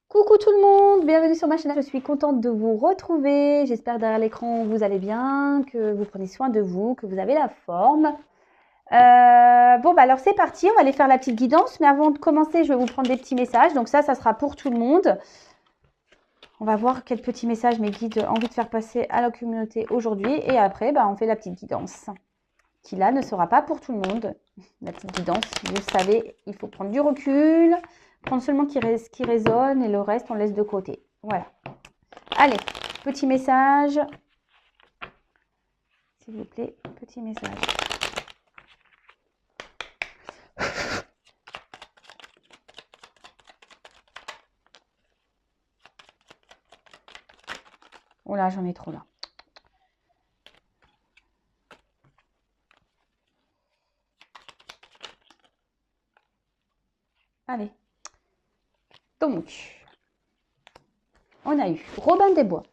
Coucou tout le monde, bienvenue sur ma chaîne. Je suis contente de vous retrouver. J'espère derrière l'écran vous allez bien, que vous prenez soin de vous, que vous avez la forme. Bon, bah alors c'est parti, on va aller faire la petite guidance. Mais avant de commencer, je vais vous prendre des petits messages. Donc ça sera pour tout le monde. On va voir quel petit message mes guides ont envie de faire passer à la communauté aujourd'hui. Et après, bah, on fait la petite guidance, qui là ne sera pas pour tout le monde. La petite guidance, vous savez, il faut prendre du recul, prendre seulement ce qui résonne et le reste, on laisse de côté. Voilà. Allez, petit message. S'il vous plaît, petit message. Oh là, j'en ai trop là. Allez. Donc, on a eu Robin des Bois.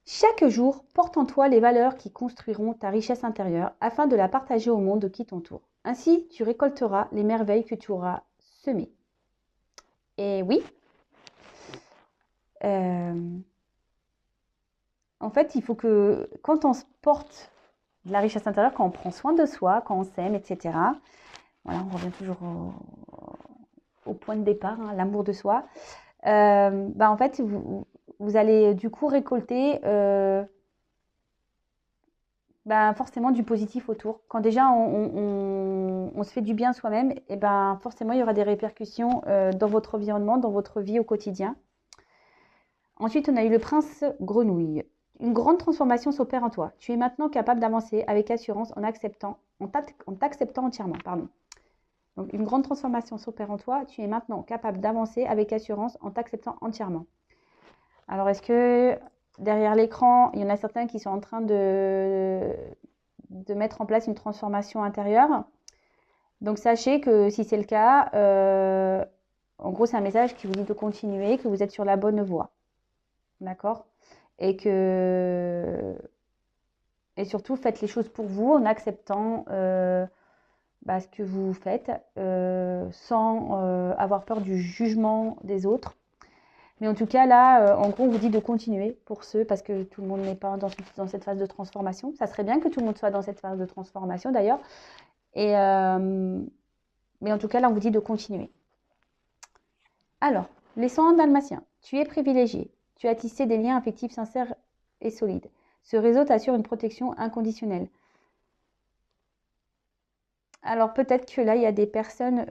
Chaque jour, porte en toi les valeurs qui construiront ta richesse intérieure afin de la partager au monde qui t'entoure. Ainsi, tu récolteras les merveilles que tu auras semées. Et oui, en fait, il faut que quand on se porte de la richesse intérieure, quand on prend soin de soi, quand on s'aime, etc. Voilà, on revient toujours au point de départ, hein, l'amour de soi. Bah en fait, vous allez du coup récolter bah, forcément du positif autour. Quand déjà on se fait du bien soi-même, et ben forcément il y aura des répercussions dans votre environnement, dans votre vie au quotidien. Ensuite, on a eu le prince grenouille. Une grande transformation s'opère en toi. Tu es maintenant capable d'avancer avec assurance en t'acceptant entièrement. Pardon. Donc, une grande transformation s'opère en toi. Tu es maintenant capable d'avancer avec assurance en t'acceptant entièrement. Alors, est-ce que derrière l'écran, il y en a certains qui sont en train de mettre en place une transformation intérieure? Donc, sachez que si c'est le cas, en gros, c'est un message qui vous dit de continuer, que vous êtes sur la bonne voie. D'accord? Et surtout, faites les choses pour vous en acceptant ce que vous faites sans avoir peur du jugement des autres. Mais en tout cas, là, en gros, on vous dit de continuer pour ceux, parce que tout le monde n'est pas dans cette phase de transformation. Ça serait bien que tout le monde soit dans cette phase de transformation, d'ailleurs. Mais en tout cas, là, on vous dit de continuer. Alors, les 101 dalmatiens. Tu es privilégié. Tu as tissé des liens affectifs sincères et solides. Ce réseau t'assure une protection inconditionnelle. Alors, peut-être que là, il y a des personnes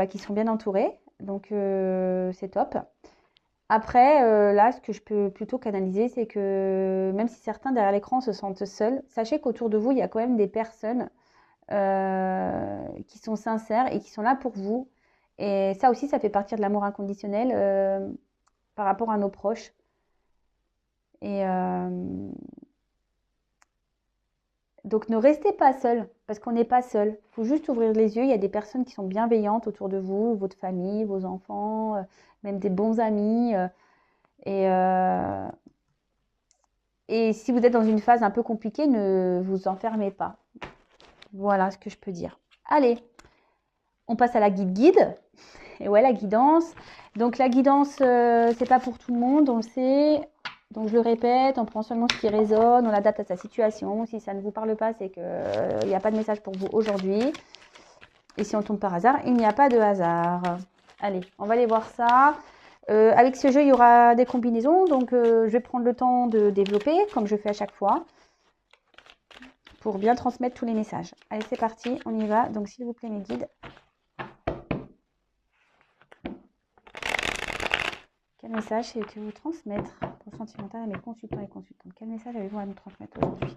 qui sont bien entourées. Donc, c'est top. Après, là, ce que je peux plutôt canaliser, c'est que même si certains derrière l'écran se sentent seuls, sachez qu'autour de vous, il y a quand même des personnes qui sont sincères et qui sont là pour vous. Et ça aussi, ça fait partie de l'amour inconditionnel par rapport à nos proches. Et donc, ne restez pas seul, parce qu'on n'est pas seul. Il faut juste ouvrir les yeux. Il y a des personnes qui sont bienveillantes autour de vous, votre famille, vos enfants, même des bons amis. Et, euh, et si vous êtes dans une phase un peu compliquée, ne vous enfermez pas. Voilà ce que je peux dire. Allez, on passe à la guide. Et ouais, la guidance. Donc la guidance, c'est pas pour tout le monde, on le sait. Donc je le répète, on prend seulement ce qui résonne, on l'adapte à sa situation. Si ça ne vous parle pas, c'est qu'il n'y a pas de message pour vous aujourd'hui. Et si on tombe par hasard, il n'y a pas de hasard. Allez, on va aller voir ça. Avec ce jeu, il y aura des combinaisons. Donc je vais prendre le temps de développer, comme je fais à chaque fois, pour bien transmettre tous les messages. Allez, c'est parti, on y va. Donc s'il vous plaît, mes guides. Quel message avez-vous à transmettre pour sentimental à mes consultants et consultantes? Quel message avez-vous à nous transmettre aujourd'hui?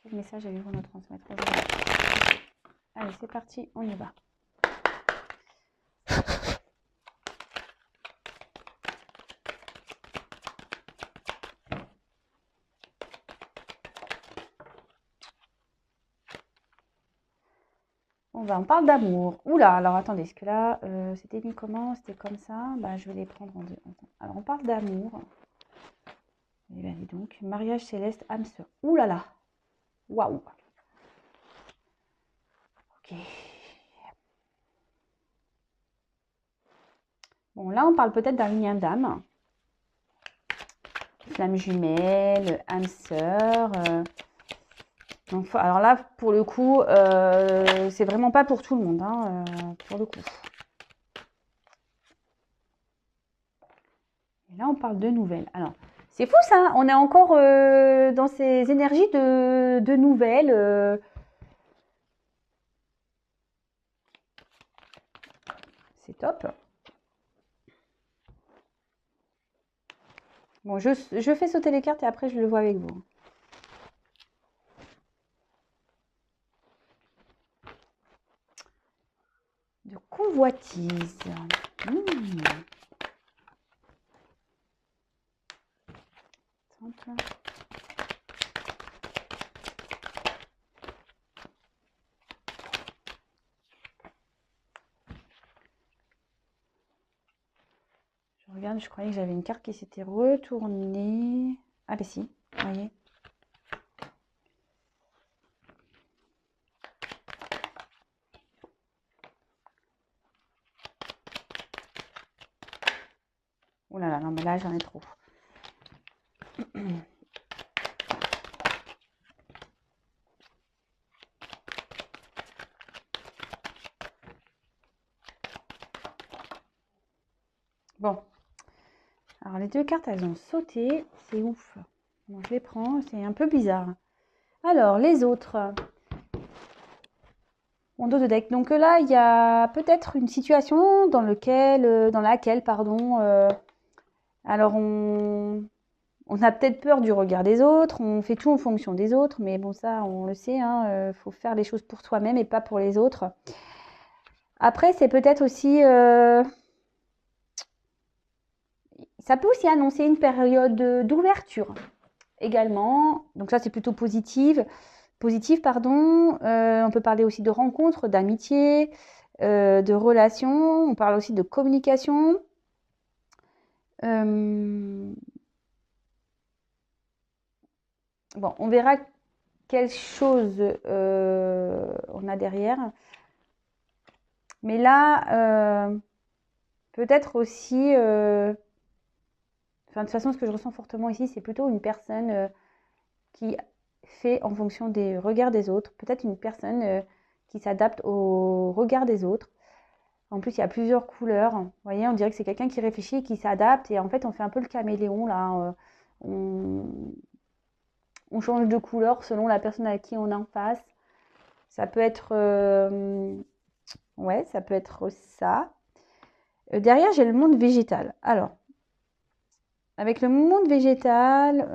Quel message avez-vous à nous transmettre aujourd'hui? Allez, c'est parti, on y va. On parle d'amour. Oula, alors attendez, est-ce que là, c'était mis comment? C'était comme ça? Je vais les prendre en deux. Alors, on parle d'amour. Eh bien, dis donc, mariage céleste, âme sœur. Ouh là là. Waouh. Ok. Bon, là, on parle peut-être d'un lien d'âme. Flamme jumelle, âme sœur. Donc, alors là, pour le coup, c'est vraiment pas pour tout le monde, hein, pour le coup. Et là, on parle de nouvelles. Alors, c'est fou ça, on est encore dans ces énergies de nouvelles. C'est top. Bon, je fais sauter les cartes et après je le vois avec vous. De convoitise. Je regarde, je croyais que j'avais une carte qui s'était retournée. Ah ben si, vous voyez. Oh là là, non mais là j'en ai trop. Bon. Alors les deux cartes, elles ont sauté. C'est ouf. Bon, je les prends, c'est un peu bizarre. Alors, les autres. Mon dos de deck. Donc là, il y a peut-être une situation dans laquelle, pardon, alors on a peut-être peur du regard des autres, on fait tout en fonction des autres, mais bon, ça, on le sait, hein, faut faire les choses pour soi-même et pas pour les autres. Après, c'est peut-être aussi... ça peut aussi annoncer une période d'ouverture également. Donc ça, c'est plutôt positif, pardon. On peut parler aussi de rencontres, d'amitié, de relations. On parle aussi de communication. Bon, on verra quelle chose on a derrière. Mais là, peut-être aussi... Enfin, de toute façon, ce que je ressens fortement ici, c'est plutôt une personne qui fait en fonction des regards des autres. Peut-être une personne qui s'adapte au regard des autres. En plus, il y a plusieurs couleurs. Vous voyez, on dirait que c'est quelqu'un qui réfléchit et qui s'adapte. Et en fait, on fait un peu le caméléon, là. On change de couleur selon la personne à qui on est en face. Ça peut être... ouais, ça peut être ça. Derrière, j'ai le monde végétal. Alors, avec le monde végétal,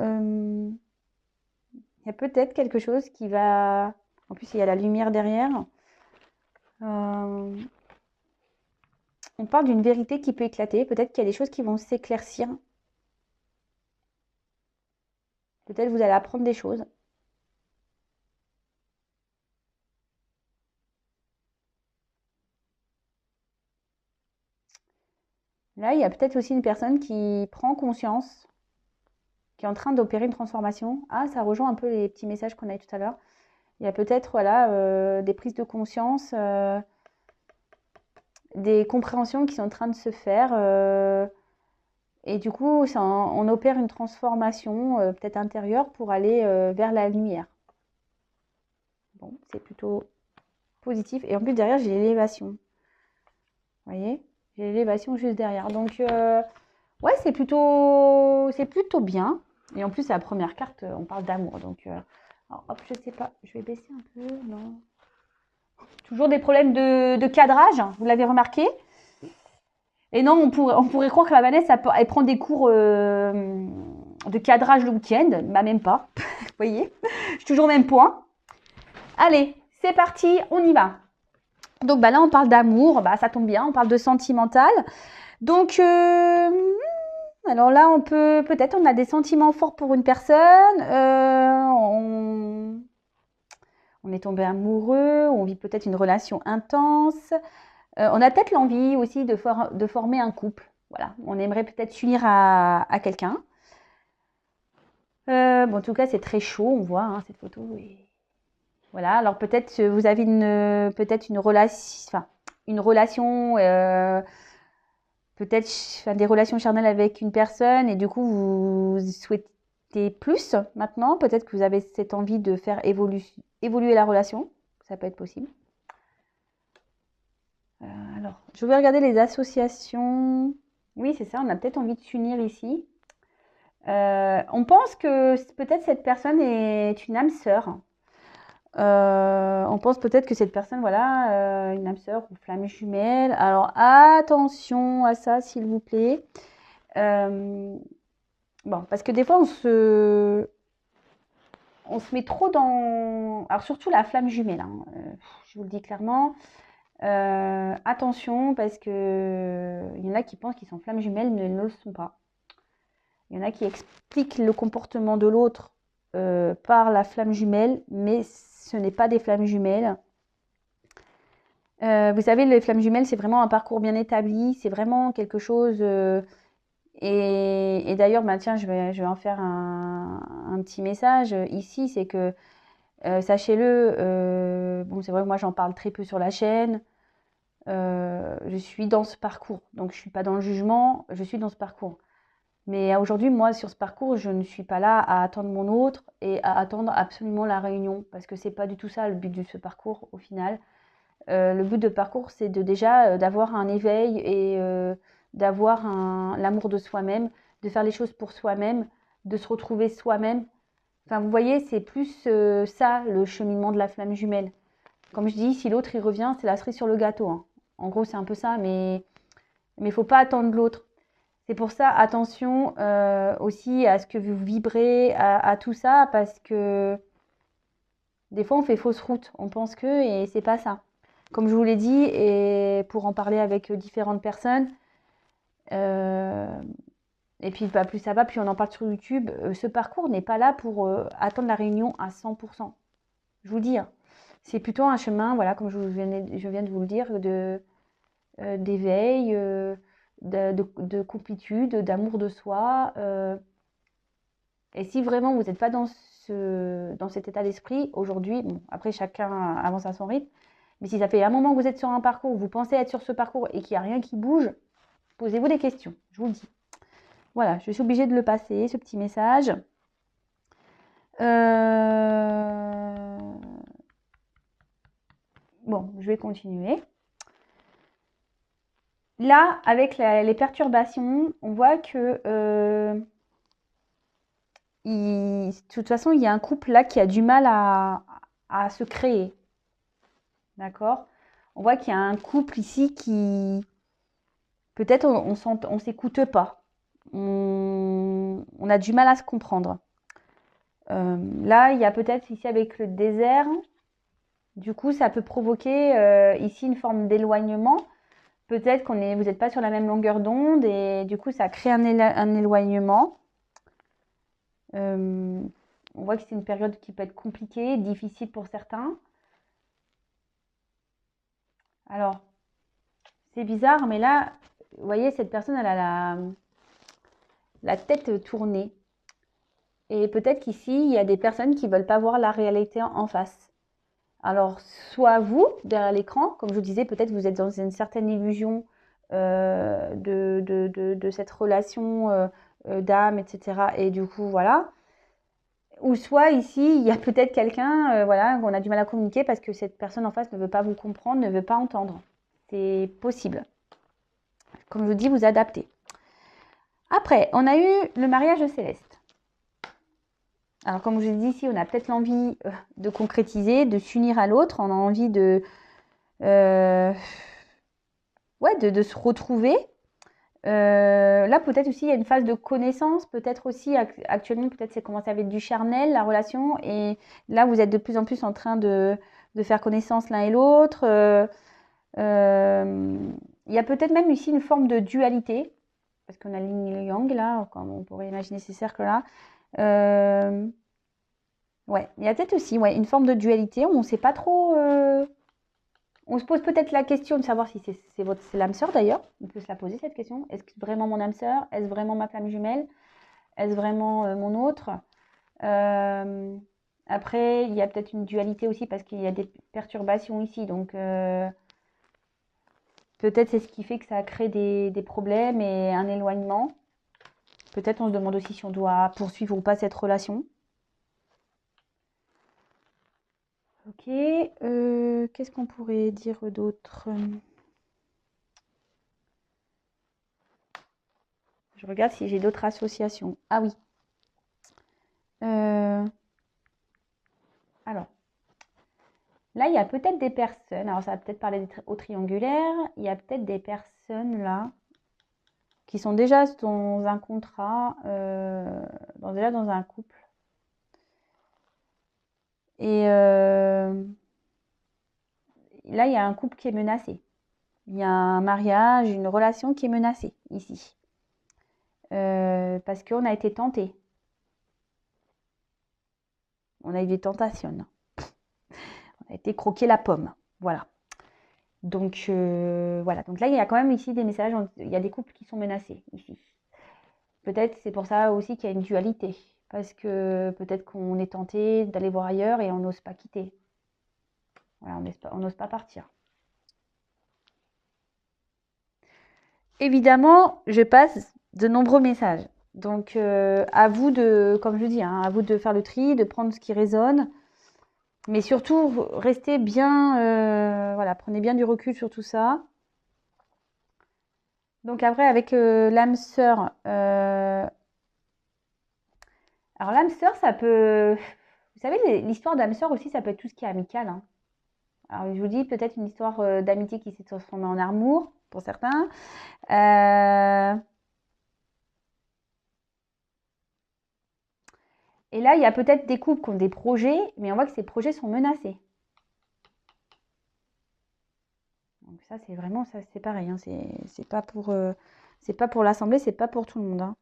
il y a peut-être quelque chose qui va... En plus, il y a la lumière derrière. On parle d'une vérité qui peut éclater. Peut-être qu'il y a des choses qui vont s'éclaircir. Peut-être vous allez apprendre des choses. Là, il y a peut-être aussi une personne qui prend conscience, qui est en train d'opérer une transformation. Ah, ça rejoint un peu les petits messages qu'on a eu tout à l'heure. Il y a peut-être voilà, des prises de conscience, des compréhensions qui sont en train de se faire. Et du coup, on opère une transformation peut-être intérieure pour aller vers la lumière. Bon, c'est plutôt positif. Et en plus, derrière, j'ai l'élévation. Vous voyez? J'ai l'élévation juste derrière. Donc, ouais, c'est plutôt bien. Et en plus, c'est la première carte, on parle d'amour. Donc, alors, hop, je sais pas, je vais baisser un peu. Non. Toujours des problèmes de cadrage, vous l'avez remarqué. Et non, on pourrait croire que la Vanessa, elle prend des cours de cadrage le week-end. Bah, même pas. Vous voyez? Je suis toujours au même point. Allez, c'est parti, on y va. Donc, bah là, on parle d'amour. Bah, ça tombe bien, on parle de sentimental. Donc, alors là, peut-être, on a des sentiments forts pour une personne. On est tombé amoureux. On vit peut-être une relation intense. On a peut-être l'envie aussi de former un couple. Voilà, on aimerait peut-être s'unir à quelqu'un. Bon, en tout cas, c'est très chaud, on voit hein, cette photo. Et... Voilà, alors peut-être vous avez une relation, peut-être des relations charnelles avec une personne et du coup vous souhaitez plus maintenant. Peut-être que vous avez cette envie de faire évoluer la relation. Ça peut être possible. Alors, je vais regarder les associations. Oui, c'est ça, on a peut-être envie de s'unir ici. On pense que peut-être cette personne est une âme sœur. On pense peut-être que cette personne, voilà, une âme sœur ou flamme jumelle. Alors attention à ça, s'il vous plaît. Bon, parce que des fois, on se met trop dans... Alors surtout la flamme jumelle, hein, je vous le dis clairement. Attention, parce que il y en a qui pensent qu'ils sont flammes jumelles, mais ils ne le sont pas. Il y en a qui expliquent le comportement de l'autre par la flamme jumelle, mais ce n'est pas des flammes jumelles. Vous savez, les flammes jumelles, c'est vraiment un parcours bien établi, c'est vraiment quelque chose... et d'ailleurs, bah, tiens, je vais en faire un petit message ici, c'est que, sachez-le, bon, c'est vrai que moi j'en parle très peu sur la chaîne, je suis dans ce parcours, donc je ne suis pas dans le jugement, je suis dans ce parcours. Mais aujourd'hui, moi, sur ce parcours, je ne suis pas là à attendre mon autre et à attendre absolument la réunion, parce que c'est pas du tout ça le but de ce parcours au final. Le but de parcours, c'est déjà d'avoir un éveil et d'avoir l'amour de soi-même, de faire les choses pour soi-même, de se retrouver soi-même. Enfin, vous voyez, c'est plus ça, le cheminement de la flamme jumelle. Comme je dis, si l'autre il revient, c'est la cerise sur le gâteau, hein. En gros, c'est un peu ça, mais il faut pas attendre l'autre. C'est pour ça, attention aussi à ce que vous vibrez, à tout ça, parce que des fois, on fait fausse route. On pense que, et c'est pas ça. Comme je vous l'ai dit, et pour en parler avec différentes personnes, et puis bah, plus ça va, plus on en parle sur YouTube, ce parcours n'est pas là pour attendre la réunion à 100%. Je vous dis, hein. C'est plutôt un chemin, voilà, comme je viens de vous le dire, d'éveil, de complétude, d'amour de soi. Et si vraiment vous n'êtes pas dans cet état d'esprit, aujourd'hui, bon, après chacun avance à son rythme, mais si ça fait un moment que vous êtes sur un parcours, vous pensez être sur ce parcours et qu'il n'y a rien qui bouge, posez-vous des questions, je vous le dis. Voilà, je suis obligée de le passer, ce petit message. Bon, je vais continuer. Là, avec les perturbations, on voit que de toute façon, il y a un couple là qui a du mal à se créer. D'accord? On voit qu'il y a un couple ici qui, peut-être, on s'écoute pas. On a du mal à se comprendre. Là, il y a peut-être ici avec le désert, du coup, ça peut provoquer ici une forme d'éloignement. Peut-être vous n'êtes pas sur la même longueur d'onde et du coup, ça crée un éloignement. On voit que c'est une période qui peut être compliquée, difficile pour certains. Alors, c'est bizarre, mais là, vous voyez, cette personne, elle a la tête tournée. Et peut-être qu'ici, il y a des personnes qui ne veulent pas voir la réalité en face. Alors, soit vous, derrière l'écran, comme je vous disais, peut-être vous êtes dans une certaine illusion de cette relation d'âme, etc. Et du coup, voilà. Ou soit ici, il y a peut-être quelqu'un, voilà, qu'on a du mal à communiquer parce que cette personne en face ne veut pas vous comprendre, ne veut pas entendre. C'est possible. Comme je vous dis, vous adaptez. Après, on a eu le mariage céleste. Alors, comme je vous ai dit ici, on a peut-être l'envie de concrétiser, de s'unir à l'autre. On a envie de se retrouver. Là, peut-être aussi, il y a une phase de connaissance. Peut-être aussi, actuellement, peut-être c'est commencé avec du charnel, la relation. Et là, vous êtes de plus en plus en train de faire connaissance l'un et l'autre. Il y a peut-être même ici une forme de dualité. Parce qu'on a l'yin et le yang, là, comme on pourrait imaginer ces cercles-là. Ouais, il y a peut-être aussi une forme de dualité. On ne sait pas trop... On se pose peut-être la question de savoir si c'est l'âme sœur d'ailleurs. On peut se la poser cette question. Est-ce que c'est vraiment mon âme sœur? Est-ce vraiment ma flamme jumelle? Est-ce vraiment mon autre? Après, il y a peut-être une dualité aussi parce qu'il y a des perturbations ici. Donc, Peut-être c'est ce qui fait que ça crée des problèmes et un éloignement. Peut-être on se demande aussi si on doit poursuivre ou pas cette relation. Ok, qu'est-ce qu'on pourrait dire d'autre? Je regarde si j'ai d'autres associations. Ah oui. Alors, là, il y a peut-être des personnes, alors ça va peut-être parler au triangulaire, il y a peut-être des personnes là qui sont déjà dans un contrat, déjà dans un couple. Et là, il y a un couple qui est menacé. Il y a un mariage, une relation qui est menacée ici. Parce qu'on a été tenté. On a eu des tentations. On a été croquer la pomme. Voilà. Donc, voilà. Donc là, il y a quand même ici des messages. Il y a des couples qui sont menacés ici. Peut-être c'est pour ça aussi qu'il y a une dualité. Parce que peut-être qu'on est tenté d'aller voir ailleurs et on n'ose pas quitter. Voilà, on n'ose pas partir. Évidemment, je passe de nombreux messages. Donc, à vous de, comme je dis, hein, à vous de faire le tri, de prendre ce qui résonne. Mais surtout, restez bien, voilà, prenez bien du recul sur tout ça. Donc après, avec l'âme sœur, alors l'âme sœur, ça peut, vous savez, l'histoire d'âme sœur aussi, ça peut être tout ce qui est amical, hein. Alors je vous dis peut-être une histoire d'amitié qui s'est transformée en amour pour certains. Et là, il y a peut-être des couples qui ont des projets, mais on voit que ces projets sont menacés. Donc ça, c'est vraiment, ça, c'est pareil, hein, c'est pas pour l'assemblée, c'est pas pour tout le monde, hein.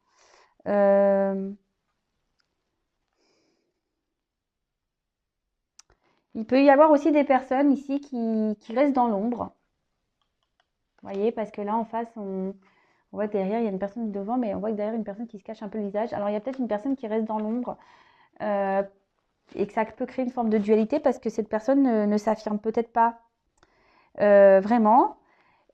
Il peut y avoir aussi des personnes ici qui restent dans l'ombre. Vous voyez, parce que là, en face, on voit que derrière, il y a une personne devant, mais on voit que derrière, une personne qui se cache un peu le visage. Alors, il y a peut-être une personne qui reste dans l'ombre et que ça peut créer une forme de dualité parce que cette personne ne s'affirme peut-être pas vraiment.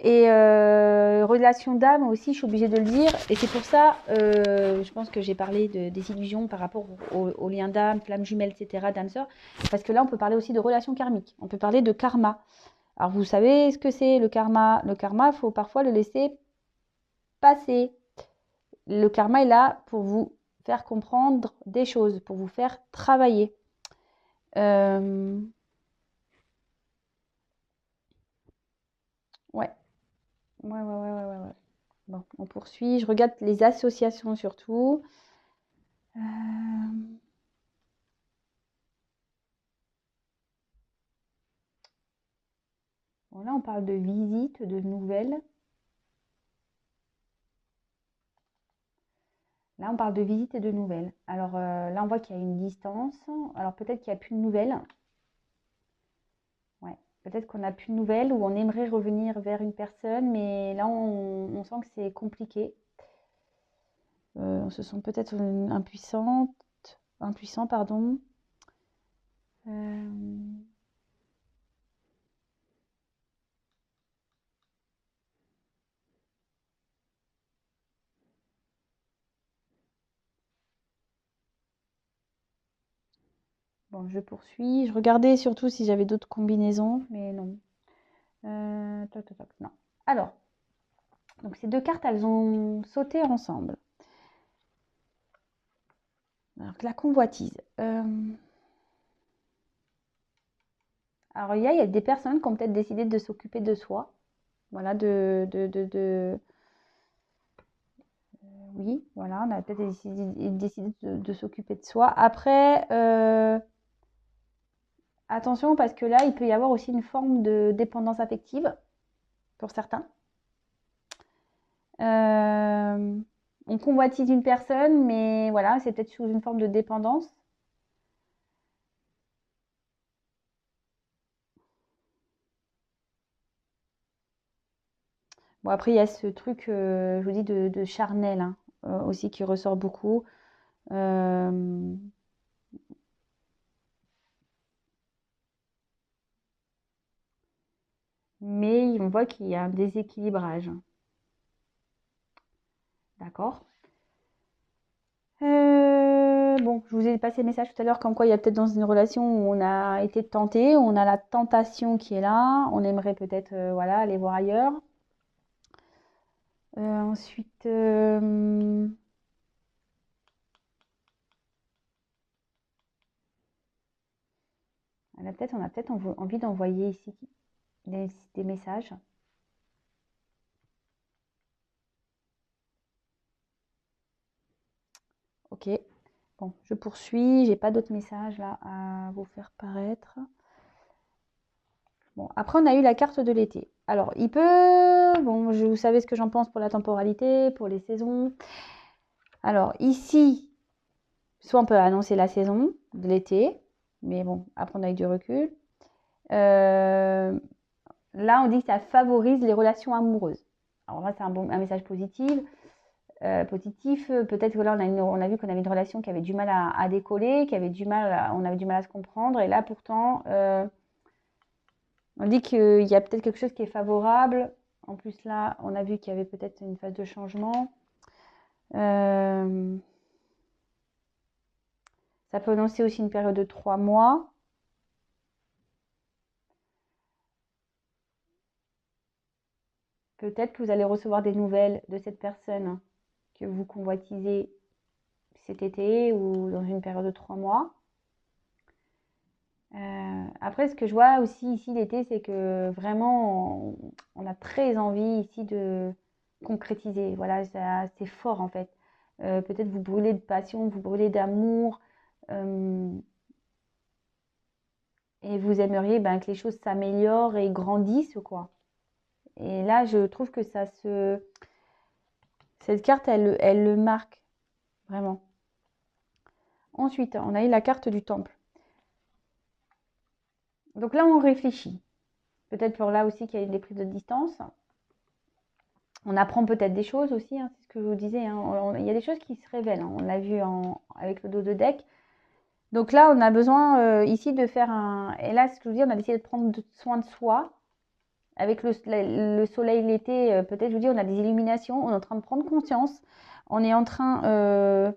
Et relation d'âme aussi, je suis obligée de le dire. Et c'est pour ça, je pense que j'ai parlé des illusions par rapport aux liens d'âme, flammes jumelles, etc., d'âme sœur. Parce que là, on peut parler aussi de relations karmiques. On peut parler de karma. Alors, vous savez ce que c'est le karma? Le karma, il faut parfois le laisser passer. Le karma est là pour vous faire comprendre des choses, pour vous faire travailler. Ouais. Ouais. Bon, on poursuit. Je regarde les associations surtout. Bon, là, on parle de visites, de nouvelles. Là, on parle de visites et de nouvelles. Alors là, on voit qu'il y a une distance. Alors peut-être qu'il n'y a plus de nouvelles. Ouais. Peut-être qu'on n'a plus de nouvelles ou on aimerait revenir vers une personne, mais là, on sent que c'est compliqué. On se sent peut-être impuissant, pardon. Bon, je poursuis. Je regardais surtout si j'avais d'autres combinaisons, mais non. Non. Alors, donc ces deux cartes, elles ont sauté ensemble. Alors, la convoitise. Alors, il y a des personnes qui ont peut-être décidé de s'occuper de soi. Voilà, oui, voilà, on a peut-être décidé de s'occuper de soi. Après, attention, parce que là, il peut y avoir aussi une forme de dépendance affective pour certains. On convoitise une personne, mais voilà, c'est peut-être sous une forme de dépendance. Bon, après, il y a ce truc, je vous dis, de charnel, hein, aussi qui ressort beaucoup. Mais oui, on voit qu'il y a un déséquilibrage. D'accord. Bon, je vous ai passé le message tout à l'heure comme quoi il y a peut-être dans une relation où on a été tenté, on a la tentation qui est là, on aimerait peut-être voilà, aller voir ailleurs. Ensuite, on a peut-être envie d'envoyer ici des messages. Ok, bon, je poursuis, j'ai pas d'autres messages là à vous faire paraître. Bon, après on a eu la carte de l'été. Alors, il peut, bon, vous savez ce que j'en pense pour la temporalité, pour les saisons. Alors, ici, soit on peut annoncer la saison de l'été, mais bon, à prendre avec du recul. Là, on dit que ça favorise les relations amoureuses. Alors là, c'est un message positif. Peut-être que là, on a vu qu'on avait une relation qui avait du mal à décoller, on avait du mal à se comprendre. Et là, pourtant, on dit qu'il y a peut-être quelque chose qui est favorable. En plus, là, on a vu qu'il y avait peut-être une phase de changement. Ça peut annoncer aussi une période de 3 mois. Peut-être que vous allez recevoir des nouvelles de cette personne que vous convoitisez cet été ou dans une période de 3 mois. Après, ce que je vois aussi ici l'été, c'est que vraiment, on a très envie ici de concrétiser. Voilà, c'est fort en fait. Peut-être vous brûlez de passion, vous brûlez d'amour. Et vous aimeriez que les choses s'améliorent et grandissent, quoi. Et là, je trouve que cette carte, elle le marque, vraiment. Ensuite, on a eu la carte du temple. Donc là, on réfléchit. Peut-être pour là aussi qu'il y a des prises de distance. On apprend peut-être des choses aussi, hein, c'est ce que je vous disais. Hein. Il y a des choses qui se révèlent. Hein. On l'a vu avec le dos de deck. Donc là, on a besoin ici de faire un... Et là, ce que je vous dis, on a décidé de prendre soin de soi. Avec le soleil l'été, peut-être, je vous dis, on a des illuminations. On est en train de prendre conscience. On est en train...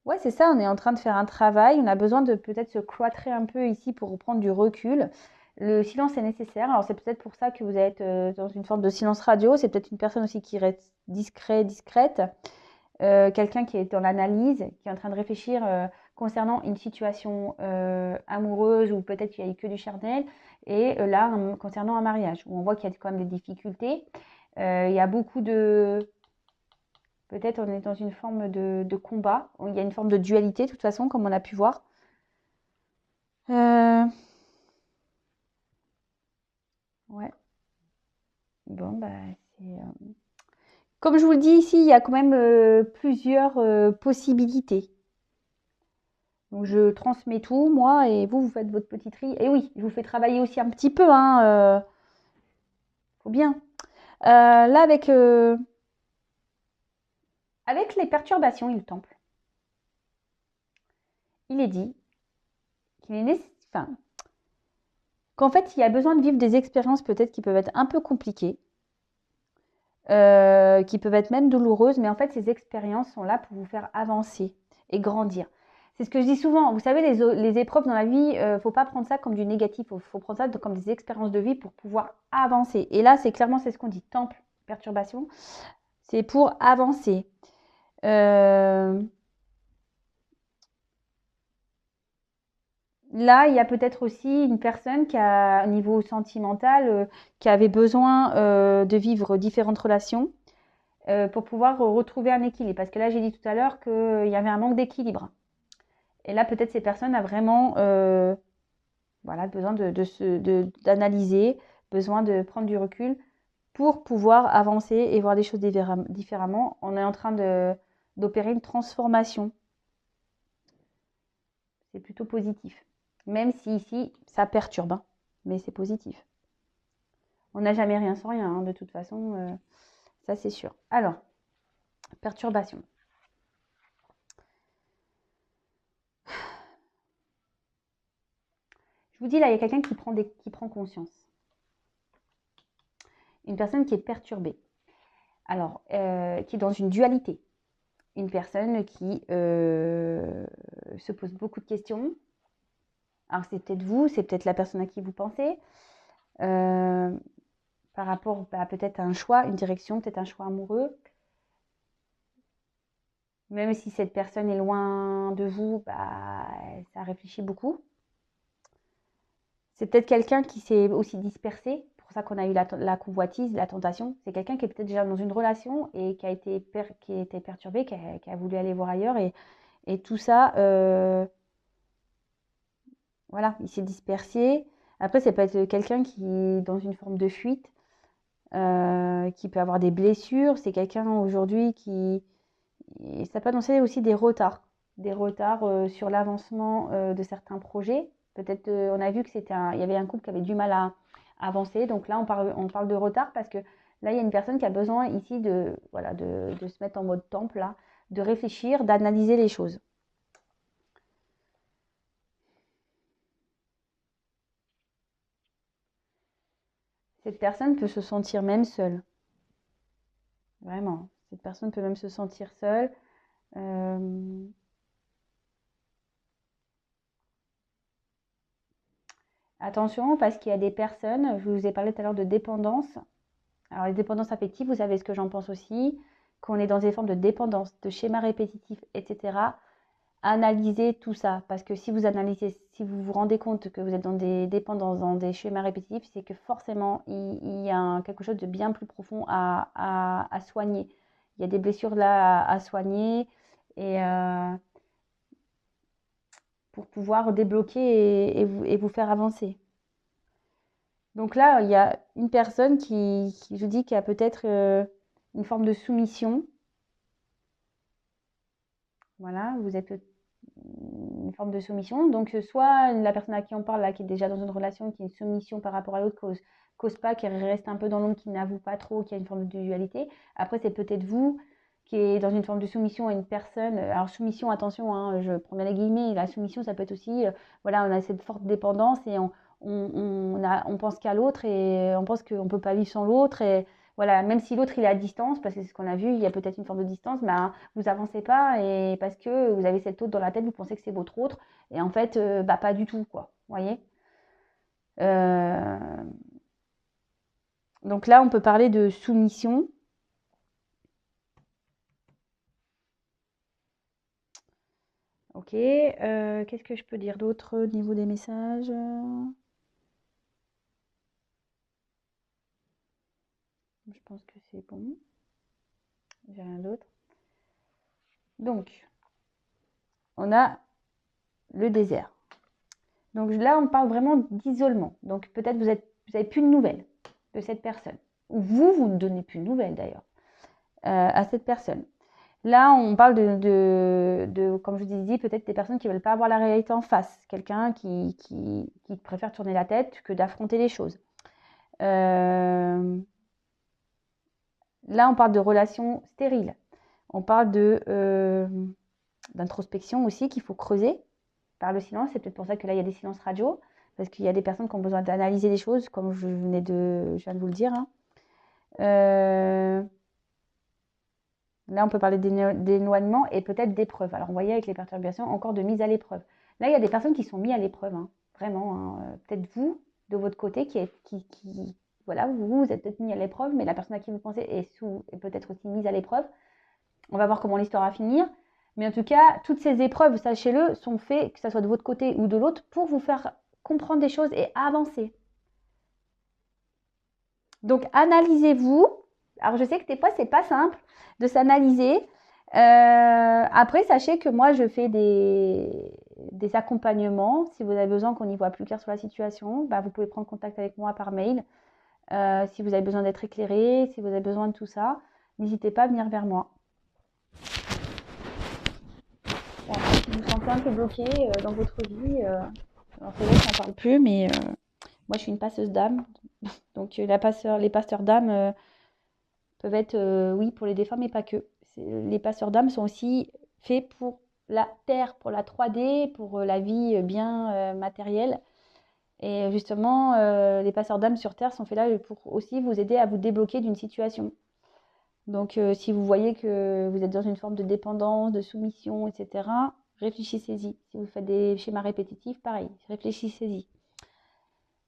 ouais, c'est ça, on est en train de faire un travail. On a besoin de peut-être se cloîtrer un peu ici pour reprendre du recul. Le silence est nécessaire. Alors, c'est peut-être pour ça que vous êtes dans une forme de silence radio. C'est peut-être une personne aussi qui reste discrète. Quelqu'un qui est dans l'analyse, qui est en train de réfléchir concernant une situation amoureuse ou peut-être qu'il n'y a eu que du charnel. Et là, concernant un mariage, où on voit qu'il y a quand même des difficultés. Il y a beaucoup de... Peut-être on est dans une forme de combat. Il y a une forme de dualité, de toute façon, comme on a pu voir. Ouais. Bon, c'est... Comme je vous le dis ici, il y a quand même plusieurs possibilités. Donc, je transmets tout, moi, et vous faites votre petit tri. Et oui, je vous fais travailler aussi un petit peu, hein. Faut bien. Là, avec les perturbations et le temple, il est dit qu'il est nécessaire... qu'en fait, il y a besoin de vivre des expériences peut-être qui peuvent être un peu compliquées, qui peuvent être même douloureuses, mais en fait, ces expériences sont là pour vous faire avancer et grandir. C'est ce que je dis souvent. Vous savez, les épreuves dans la vie, faut pas prendre ça comme du négatif. Faut prendre ça comme des expériences de vie pour pouvoir avancer. Et là, c'est ce qu'on dit. Temple, perturbation, c'est pour avancer. Là, il y a peut-être aussi une personne qui a, au niveau sentimental, qui avait besoin de vivre différentes relations pour pouvoir retrouver un équilibre. Parce que là, j'ai dit tout à l'heure qu'il y avait un manque d'équilibre. Et là, peut-être ces personnes ont vraiment voilà, besoin d'analyser, besoin de prendre du recul pour pouvoir avancer et voir les choses différemment. On est en train d'opérer une transformation. C'est plutôt positif. Même si ici, ça perturbe, hein, mais c'est positif. On n'a jamais rien sans rien, hein, de toute façon, ça c'est sûr. Alors, perturbation. Je vous dis là, il y a quelqu'un qui prend conscience. Une personne qui est perturbée. Alors, qui est dans une dualité. Une personne qui se pose beaucoup de questions. Alors, c'est peut-être vous, c'est peut-être la personne à qui vous pensez. Par rapport à peut-être à un choix, une direction, peut-être un choix amoureux. Même si cette personne est loin de vous, ça réfléchit beaucoup. C'est peut-être quelqu'un qui s'est aussi dispersé. C'est pour ça qu'on a eu la convoitise, la tentation. C'est quelqu'un qui est peut-être déjà dans une relation et qui a été perturbé, qui a voulu aller voir ailleurs. Et tout ça, voilà, il s'est dispersé. Après, ça peut être quelqu'un qui est dans une forme de fuite, qui peut avoir des blessures. C'est quelqu'un aujourd'hui qui... Et ça peut annoncer aussi des retards sur l'avancement de certains projets. Peut-être, on a vu que il y avait un couple qui avait du mal à avancer. Donc là, on parle de retard parce que là, il y a une personne qui a besoin ici voilà, de se mettre en mode temple, là, de réfléchir, d'analyser les choses. Cette personne peut se sentir même seule. Vraiment. Cette personne peut même se sentir seule. Attention, parce qu'il y a des personnes, je vous ai parlé tout à l'heure de dépendance. Alors, les dépendances affectives, vous savez ce que j'en pense aussi, qu'on est dans des formes de dépendance, de schémas répétitifs, etc. Analysez tout ça, parce que si vous analysez, si vous vous rendez compte que vous êtes dans des dépendances, dans des schémas répétitifs, c'est que forcément, il y a quelque chose de bien plus profond à soigner. Il y a des blessures là à soigner et pour pouvoir débloquer et vous faire avancer. Donc là, il y a une personne qui je dis, qui a peut-être une forme de soumission. Voilà, vous êtes une forme de soumission. Donc, soit la personne à qui on parle, là, qui est déjà dans une relation, qui a une soumission par rapport à l'autre, cause pas, qui reste un peu dans l'ombre, qui n'avoue pas trop, qui a une forme de dualité. Après, c'est peut-être vous qui est dans une forme de soumission à une personne. Alors, soumission, attention, hein, je prends bien les guillemets, la soumission, ça peut être aussi, voilà, on a cette forte dépendance et on pense qu'à l'autre et on pense qu'on ne peut pas vivre sans l'autre. Et voilà, même si l'autre il est à distance, parce que c'est ce qu'on a vu, il y a peut-être une forme de distance, vous avancez pas et parce que vous avez cette autre dans la tête, vous pensez que c'est votre autre et en fait, pas du tout, quoi. Vous voyez. Donc là, on peut parler de soumission. Ok, qu'est-ce que je peux dire d'autre au niveau des messages? Je pense que c'est bon. J'ai rien d'autre. Donc, on a le désert. Donc là, on parle vraiment d'isolement. Donc peut-être vous n'avez plus de nouvelles de cette personne. Ou vous ne donnez plus de nouvelles d'ailleurs à cette personne. Là, on parle comme je vous ai dit, peut-être des personnes qui ne veulent pas avoir la réalité en face. Quelqu'un qui préfère tourner la tête que d'affronter les choses. Là, on parle de relations stériles. On parle d'introspection aussi qu'il faut creuser par le silence. C'est peut-être pour ça que là, il y a des silences radio. Parce qu'il y a des personnes qui ont besoin d'analyser les choses, comme je viens de vous le dire. Hein. Là, on peut parler d'éloignement et peut-être d'épreuve. Alors, vous voyez, avec les perturbations, encore de mise à l'épreuve. Là, il y a des personnes qui sont mises à l'épreuve, hein, vraiment. Hein. Peut-être vous, de votre côté, voilà, vous êtes peut-être mis à l'épreuve, mais la personne à qui vous pensez est peut-être aussi mise à l'épreuve. On va voir comment l'histoire va finir. Mais en tout cas, toutes ces épreuves, sachez-le, sont faites, que ce soit de votre côté ou de l'autre, pour vous faire comprendre des choses et avancer. Donc, analysez-vous. Alors, je sais que des fois, c'est pas simple de s'analyser. Après, sachez que moi, je fais des accompagnements. Si vous avez besoin qu'on y voit plus clair sur la situation, vous pouvez prendre contact avec moi par mail. Si vous avez besoin d'être éclairé, si vous avez besoin de tout ça, n'hésitez pas à venir vers moi. Voilà, si vous vous sentez un peu bloqué dans votre vie, alors c'est vrai que j'en parle plus, mais moi, je suis une passeuse d'âme. Donc, les passeurs d'âme peuvent être, oui, pour les défunts, mais pas que. Les passeurs d'âme sont aussi faits pour la terre, pour la 3D, pour la vie bien matérielle. Et justement, les passeurs d'âme sur Terre sont faits là pour aussi vous aider à vous débloquer d'une situation. Donc, si vous voyez que vous êtes dans une forme de dépendance, de soumission, etc., réfléchissez-y. Si vous faites des schémas répétitifs, pareil, réfléchissez-y.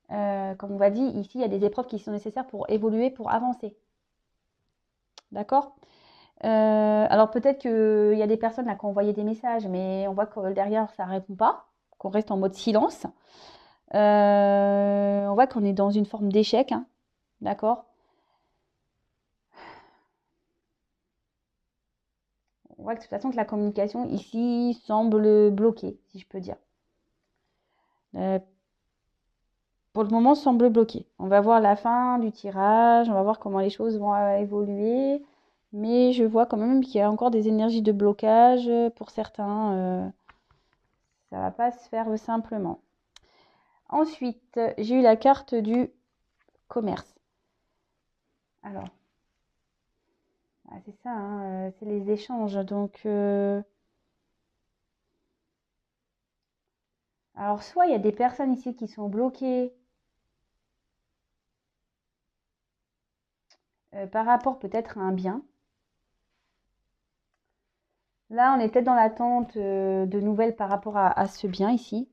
Comme on va dire, ici, il y a des épreuves qui sont nécessaires pour évoluer, pour avancer. D'accord? Alors peut-être qu'il y a des personnes là qui ont envoyé des messages, mais on voit que derrière, ça ne répond pas, qu'on reste en mode silence. On voit qu'on est dans une forme d'échec, hein, d'accord? On voit que de toute façon que la communication ici semble bloquée, si je peux dire. Pour le moment, semble bloquée. On va voir la fin du tirage, on va voir comment les choses vont évoluer, mais je vois quand même qu'il y a encore des énergies de blocage pour certains. Ça va pas se faire simplement. Ensuite, j'ai eu la carte du commerce. Alors, c'est ça, hein, c'est les échanges. Donc, alors, soit il y a des personnes ici qui sont bloquées par rapport peut-être à un bien. Là, on est peut-être dans l'attente de nouvelles par rapport à ce bien ici.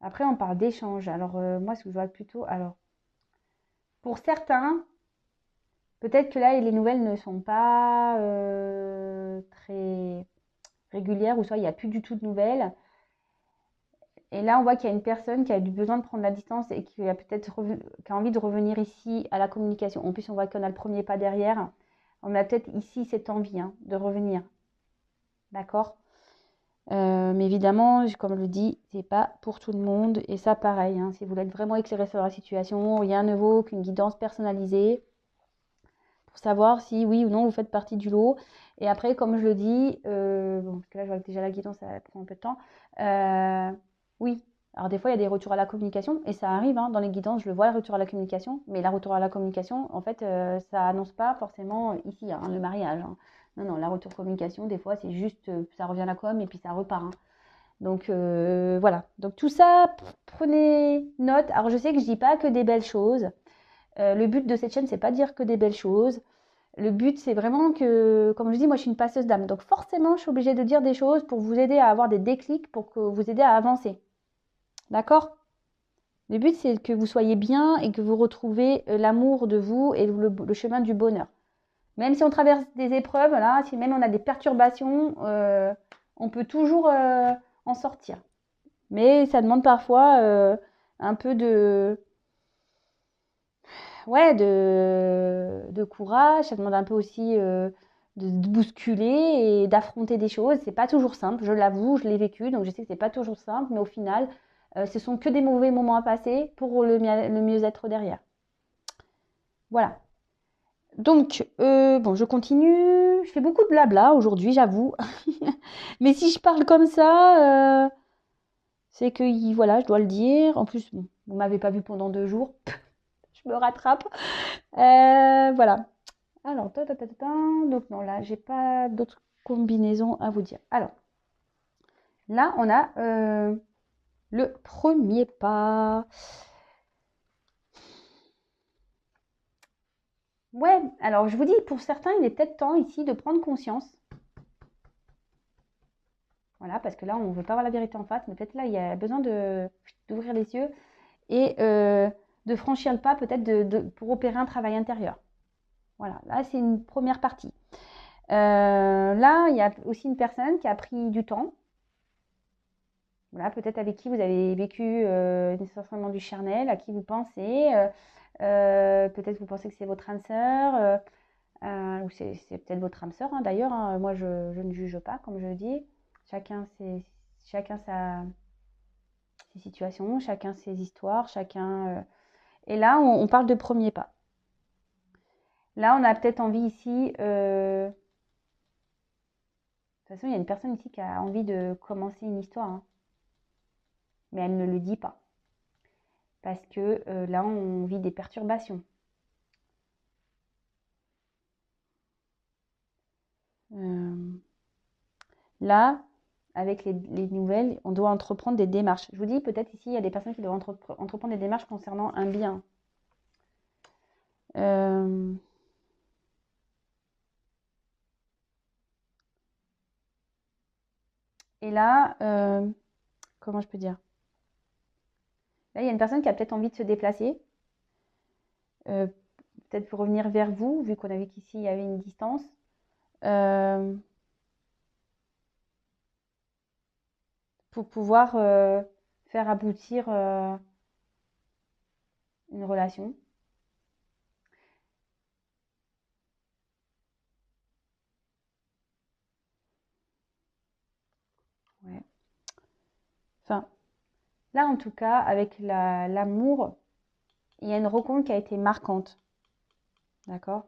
Après, on parle d'échange. Alors, moi, ce que je vois plutôt... Alors, pour certains, peut-être que là, les nouvelles ne sont pas très régulières, ou soit il n'y a plus du tout de nouvelles. Et là, on voit qu'il y a une personne qui a du besoin de prendre la distance et qui a peut-être qui a envie de revenir ici à la communication. En plus, on voit qu'on a le premier pas derrière. On a peut-être ici cette envie de revenir. D'accord? Mais évidemment, comme je le dis, c'est pas pour tout le monde. Et ça, pareil, hein, si vous voulez être vraiment éclairé sur la situation, rien ne vaut qu'une guidance personnalisée pour savoir si oui ou non vous faites partie du lot. Et après, comme je le dis, bon, parce que là, je vois que déjà la guidance, ça prend un peu de temps. Oui, alors des fois, il y a des retours à la communication, et ça arrive, hein, dans les guidances, je le vois, le retour à la communication, mais la retour à la communication, en fait, ça annonce pas forcément ici, hein, le mariage, hein. Non, non, la retour communication, des fois, c'est juste, ça revient à la com, et puis ça repart, hein. Donc, voilà. Donc, tout ça, prenez note. Alors, je sais que je dis pas que des belles choses. Le but de cette chaîne, c'est pas de dire que des belles choses. Le but, c'est vraiment que, comme je dis, moi, je suis une passeuse d'âme. Donc, forcément, je suis obligée de dire des choses pour vous aider à avoir des déclics, pour que vous aider à avancer. D'accord? Le but, c'est que vous soyez bien et que vous retrouvez l'amour de vous et le chemin du bonheur. Même si on traverse des épreuves, là, si même on a des perturbations, on peut toujours en sortir. Mais ça demande parfois un peu ouais, de courage, ça demande un peu aussi de bousculer et d'affronter des choses. C'est pas toujours simple, je l'avoue, je l'ai vécu, donc je sais que c'est pas toujours simple, mais au final, ce sont que des mauvais moments à passer pour le mieux-être derrière. Voilà. Donc, bon, je continue. Je fais beaucoup de blabla aujourd'hui, j'avoue. Mais si je parle comme ça, c'est que, voilà, je dois le dire. En plus, bon, vous m'avez pas vu pendant 2 jours. Je me rattrape. Voilà. Alors, donc non, là, j'ai pas d'autres combinaisons à vous dire. Alors, là, on a le premier pas. Ouais, alors je vous dis, pour certains, il est peut-être temps ici de prendre conscience. Voilà, parce que là, on ne veut pas voir la vérité en face, mais peut-être là, il y a besoin d'ouvrir les yeux et de franchir le pas peut-être pour opérer un travail intérieur. Voilà, là, c'est une première partie. Là, il y a aussi une personne qui a pris du temps. Voilà, peut-être avec qui vous avez vécu nécessairement du charnel, à qui vous pensez. Peut-être vous pensez que c'est votre âme sœur, ou c'est peut-être votre âme sœur, hein, d'ailleurs. Hein. Moi, je ne juge pas, comme je le dis. Chacun ses situations, chacun ses histoires, chacun. Et là, on parle de premier pas. Là, on a peut-être envie ici. De toute façon, il y a une personne ici qui a envie de commencer une histoire, hein, mais elle ne le dit pas. Parce que là, on vit des perturbations. Là, avec les nouvelles, on doit entreprendre des démarches. Je vous dis, peut-être ici, il y a des personnes qui doivent entreprendre des démarches concernant un bien. Et là, comment je peux dire? Là, il y a une personne qui a peut-être envie de se déplacer, peut-être pour revenir vers vous, vu qu'on a vu qu'ici, il y avait une distance. Pour pouvoir faire aboutir une relation. Ouais. Enfin, là, en tout cas, avec l'amour, il y a une rencontre qui a été marquante. D'accord?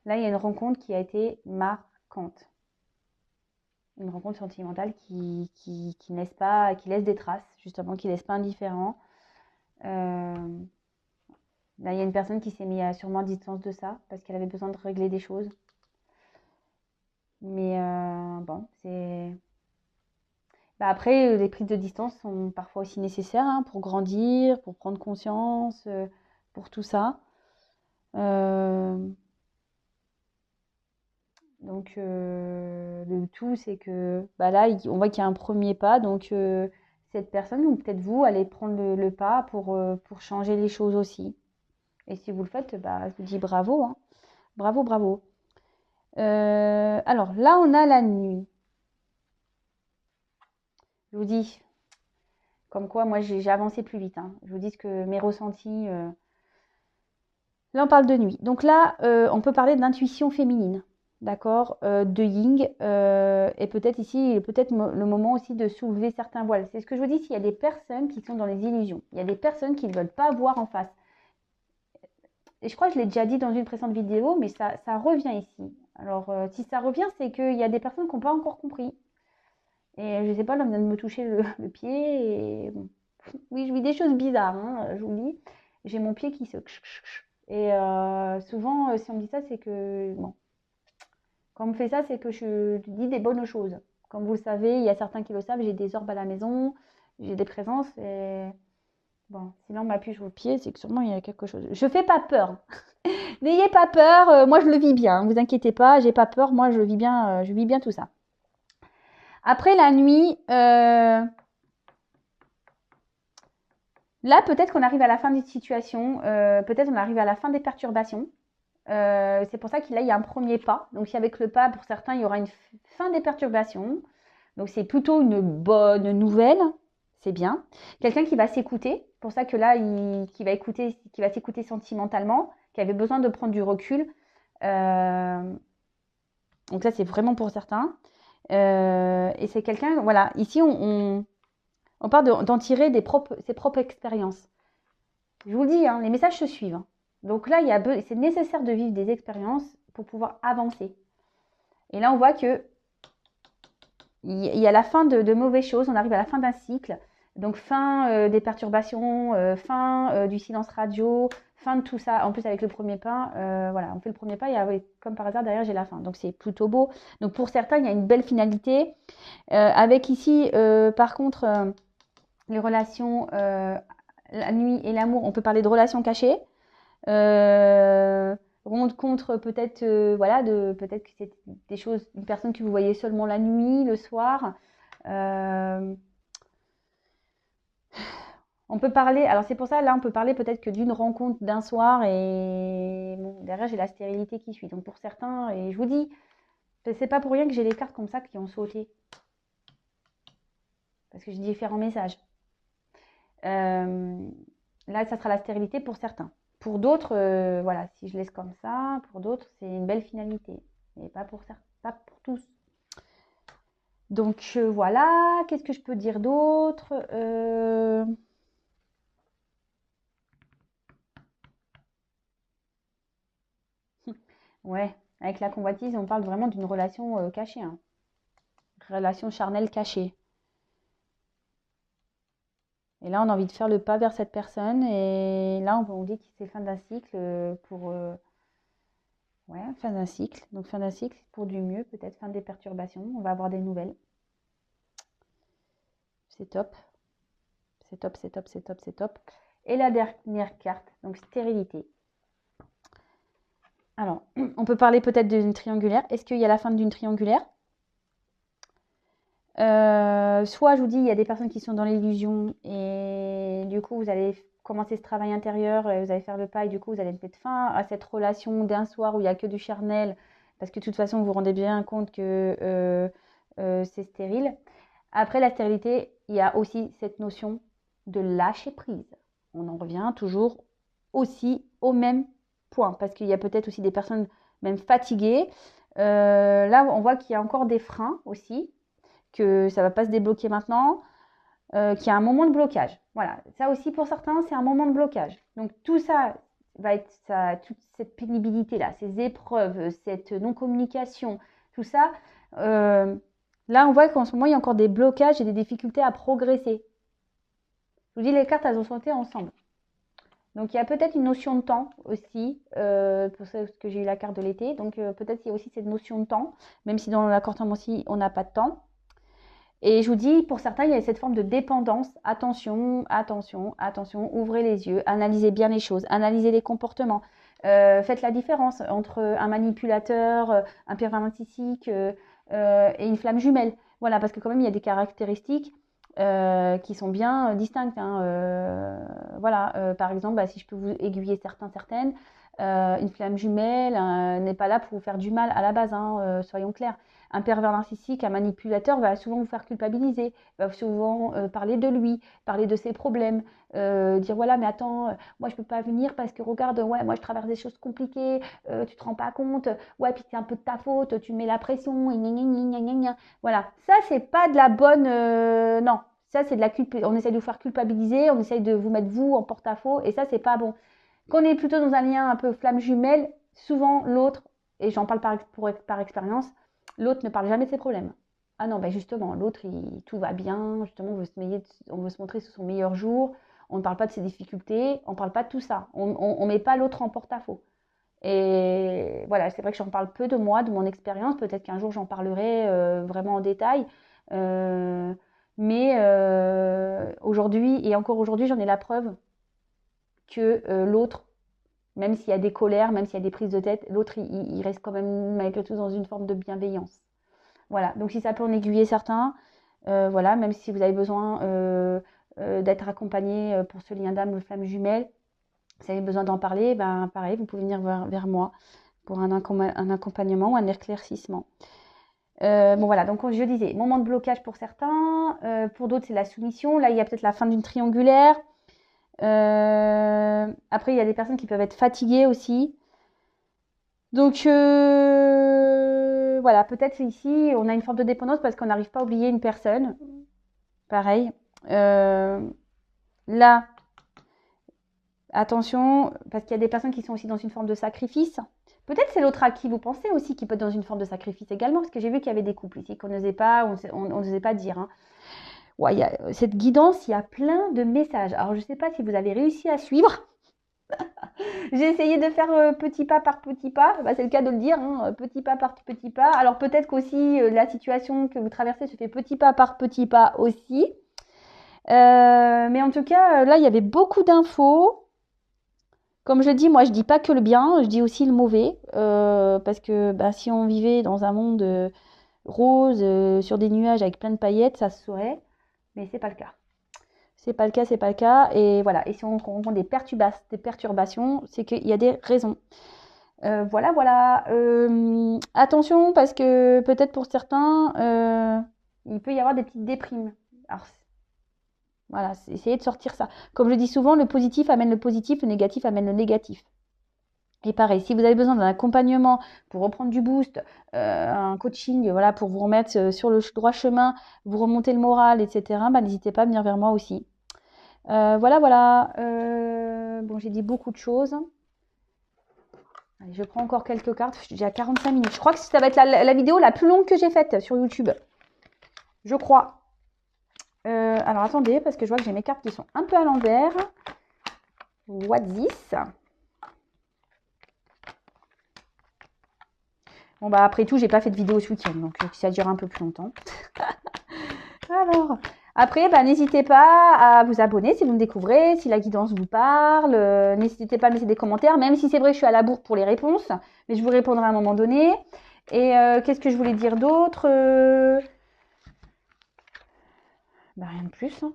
Là, il y a une rencontre qui a été marquante. Une rencontre sentimentale qui laisse pas, qui laisse des traces, justement, qui laisse pas indifférent. Là, il y a une personne qui s'est mise à sûrement à distance de ça, parce qu'elle avait besoin de régler des choses. Mais bon, c'est... Bah après, les prises de distance sont parfois aussi nécessaires hein, pour grandir, pour prendre conscience, pour tout ça. Euh, donc, le tout, c'est que bah là, on voit qu'il y a un premier pas. Donc, cette personne, ou peut-être vous, allez prendre le pas pour changer les choses aussi. Et si vous le faites, bah, je vous dis bravo. Hein. Bravo, bravo. Alors, là, on a la nuit. Je vous dis, comme quoi, moi, j'ai avancé plus vite. Hein. Je vous dis que mes ressentis... Là, on parle de nuit. Donc là, on peut parler d'intuition féminine, d'accord, de yin, et peut-être ici, peut-être le moment aussi de soulever certains voiles. C'est ce que je vous dis, s'il y a des personnes qui sont dans les illusions, il y a des personnes qui ne veulent pas voir en face. Et je crois que je l'ai déjà dit dans une précédente vidéo, mais ça revient ici. Alors, si ça revient, c'est qu'il y a des personnes qui n'ont pas encore compris. Et je ne sais pas, là, on vient de me toucher le pied, et bon. Oui, je vis des choses bizarres, hein, je vous le dis. J'ai mon pied qui se... Et souvent, si on me dit ça, c'est que... Bon, quand on me fait ça, c'est que je dis des bonnes choses. Comme vous le savez, il y a certains qui le savent, j'ai des orbes à la maison, j'ai des présences. Et bon, si là on m'appuie sur le pied, c'est que sûrement il y a quelque chose. Je fais pas peur. N'ayez pas peur, moi je le vis bien. Ne vous inquiétez pas, j'ai pas peur, moi je vis bien tout ça. Après la nuit, là peut-être qu'on arrive à la fin des situations, peut-être on arrive à la fin des perturbations. C'est pour ça qu'il y a un premier pas. Donc, si avec le pas, pour certains, il y aura une fin des perturbations. Donc, c'est plutôt une bonne nouvelle. C'est bien. Quelqu'un qui va s'écouter. Pour ça que là, qui va s'écouter sentimentalement, qui avait besoin de prendre du recul. Donc, ça, c'est vraiment pour certains. Et c'est quelqu'un, voilà, ici, on parle d'en tirer ses propres expériences. Je vous le dis, hein, les messages se suivent. Hein. Donc là, c'est nécessaire de vivre des expériences pour pouvoir avancer. Et là, on voit que il y a la fin de mauvaises choses. On arrive à la fin d'un cycle. Donc fin des perturbations, fin du silence radio, fin de tout ça. En plus, avec le premier pas, voilà, on fait le premier pas et oui, comme par hasard, derrière, j'ai la fin. Donc c'est plutôt beau. Donc pour certains, il y a une belle finalité. Avec ici, par contre, les relations, la nuit et l'amour, on peut parler de relations cachées. Rendre compte peut-être voilà peut-être que c'est des choses, une personne que vous voyez seulement la nuit, le soir. On peut parler, alors c'est pour ça là on peut parler peut-être que d'une rencontre d'un soir et bon, derrière j'ai la stérilité qui suit. Donc pour certains, et je vous dis, c'est pas pour rien que j'ai les cartes comme ça qui ont sauté parce que j'ai différents messages. Là ça sera la stérilité pour certains. Pour d'autres, voilà, si je laisse comme ça, pour d'autres, c'est une belle finalité. Mais pas pour certains, pas pour tous. Donc voilà, qu'est-ce que je peux dire d'autre Ouais, avec la convoitise, on parle vraiment d'une relation cachée. Hein. Relation charnelle cachée. Et là, on a envie de faire le pas vers cette personne. Et là, on dit que c'est fin d'un cycle pour... ouais, fin d'un cycle. Donc fin d'un cycle pour du mieux, peut-être fin des perturbations. On va avoir des nouvelles. C'est top. C'est top, c'est top, c'est top, c'est top. Et la dernière carte, donc stérilité. Alors, on peut parler peut-être d'une triangulaire. Est-ce qu'il y a la fin d'une triangulaire? Soit je vous dis, il y a des personnes qui sont dans l'illusion et du coup, vous allez commencer ce travail intérieur et vous allez faire le pas et du coup, vous allez mettre fin à cette relation d'un soir où il n'y a que du charnel parce que de toute façon, vous vous rendez bien compte que c'est stérile. Après la stérilité, il y a aussi cette notion de lâcher prise. On en revient toujours aussi au même point parce qu'il y a peut-être aussi des personnes même fatiguées. Là, on voit qu'il y a encore des freins aussi, que ça ne va pas se débloquer maintenant, qu'il y a un moment de blocage. Voilà, ça aussi pour certains, c'est un moment de blocage. Donc tout ça va être ça, toute cette pénibilité-là, ces épreuves, cette non-communication, tout ça. Là, on voit qu'en ce moment, il y a encore des blocages et des difficultés à progresser. Je vous dis, les cartes, elles ont sauté ensemble. Donc, il y a peut-être une notion de temps aussi, pour ça que j'ai eu la carte de l'été. Donc, peut-être qu'il y a aussi cette notion de temps, même si dans la carte aussi, on n'a pas de temps. Et je vous dis, pour certains, il y a cette forme de dépendance. Attention, attention, attention, ouvrez les yeux, analysez bien les choses, analysez les comportements. Faites la différence entre un manipulateur, un pervers narcissique et une flamme jumelle. Voilà, parce que quand même, il y a des caractéristiques qui sont bien distinctes. Hein. Voilà, par exemple, bah, si je peux vous aiguiller certaines, une flamme jumelle n'est pas là pour vous faire du mal à la base, hein, soyons clairs. Un pervers narcissique, un manipulateur va souvent vous faire culpabiliser, va souvent parler de lui, parler de ses problèmes, dire voilà mais attends, moi je peux pas venir parce que regarde, ouais moi je traverse des choses compliquées, tu te rends pas compte, ouais puis c'est un peu de ta faute, tu mets la pression, voilà, ça c'est pas de la bonne, non, ça c'est de la on essaye de vous faire culpabiliser, on essaye de vous mettre vous en porte-à-faux et ça c'est pas bon. Quand on est plutôt dans un lien un peu flamme jumelle, souvent l'autre, et j'en parle par expérience, l'autre ne parle jamais de ses problèmes. Ah non, ben justement, l'autre, tout va bien, justement, on veut se montrer sous son meilleur jour, on ne parle pas de ses difficultés, on ne parle pas de tout ça, on ne met pas l'autre en porte-à-faux. Et voilà, c'est vrai que j'en parle peu de moi, de mon expérience, peut-être qu'un jour j'en parlerai vraiment en détail, mais aujourd'hui, et encore aujourd'hui, j'en ai la preuve que l'autre, même s'il y a des colères, même s'il y a des prises de tête, l'autre, il reste quand même malgré tout dans une forme de bienveillance. Voilà, donc si ça peut en aiguiller certains, voilà, même si vous avez besoin d'être accompagné pour ce lien d'âme, flamme jumelle, si vous avez besoin d'en parler, ben pareil, vous pouvez venir vers moi pour un accompagnement ou un éclaircissement. Bon voilà, donc je disais, moment de blocage pour certains, pour d'autres c'est la soumission, là il y a peut-être la fin d'une triangulaire. Après il y a des personnes qui peuvent être fatiguées aussi. Donc voilà, peut-être ici on a une forme de dépendance parce qu'on n'arrive pas à oublier une personne. Pareil. Là, attention, parce qu'il y a des personnes qui sont aussi dans une forme de sacrifice. Peut-être c'est l'autre à qui vous pensez aussi qui peut être dans une forme de sacrifice également, parce que j'ai vu qu'il y avait des couples ici qu'on n'osait pas, on n'osait pas dire. Hein. Ouais, cette guidance, il y a plein de messages. Alors je ne sais pas si vous avez réussi à suivre. J'ai essayé de faire petit pas par petit pas, bah, c'est le cas de le dire, hein, petit pas par petit pas. Alors peut-être qu'aussi la situation que vous traversez se fait petit pas par petit pas aussi. Mais en tout cas, là, il y avait beaucoup d'infos. Comme je dis, moi, je dis pas que le bien, je dis aussi le mauvais. Parce que bah, si on vivait dans un monde rose, sur des nuages avec plein de paillettes, ça se saurait. Mais c'est pas le cas. C'est pas le cas, c'est pas le cas. Et voilà. Et si on rencontre des perturbations, c'est qu'il y a des raisons. Voilà. Attention, parce que peut-être pour certains, il peut y avoir des petites déprimes. Alors, voilà, essayez de sortir ça. Comme je dis souvent, le positif amène le positif, le négatif amène le négatif. Et pareil, si vous avez besoin d'un accompagnement pour reprendre du boost, un coaching, voilà, pour vous remettre sur le droit chemin, vous remonter le moral, etc., bah, n'hésitez pas à venir vers moi aussi. Voilà. Bon, j'ai dit beaucoup de choses. Allez, je prends encore quelques cartes. J'ai à 45 minutes. Je crois que ça va être la vidéo la plus longue que j'ai faite sur YouTube. Je crois. Alors, attendez, parce que je vois que j'ai mes cartes qui sont un peu à l'envers. What this? Bon, bah, après tout, j'ai pas fait de vidéo ce week-end, donc ça dure un peu plus longtemps. Après, bah, n'hésitez pas à vous abonner si vous me découvrez, si la guidance vous parle. N'hésitez pas à me laisser des commentaires, même si c'est vrai que je suis à la bourre pour les réponses, mais je vous répondrai à un moment donné. Et qu'est-ce que je voulais dire d'autre bah, rien de plus. Hein.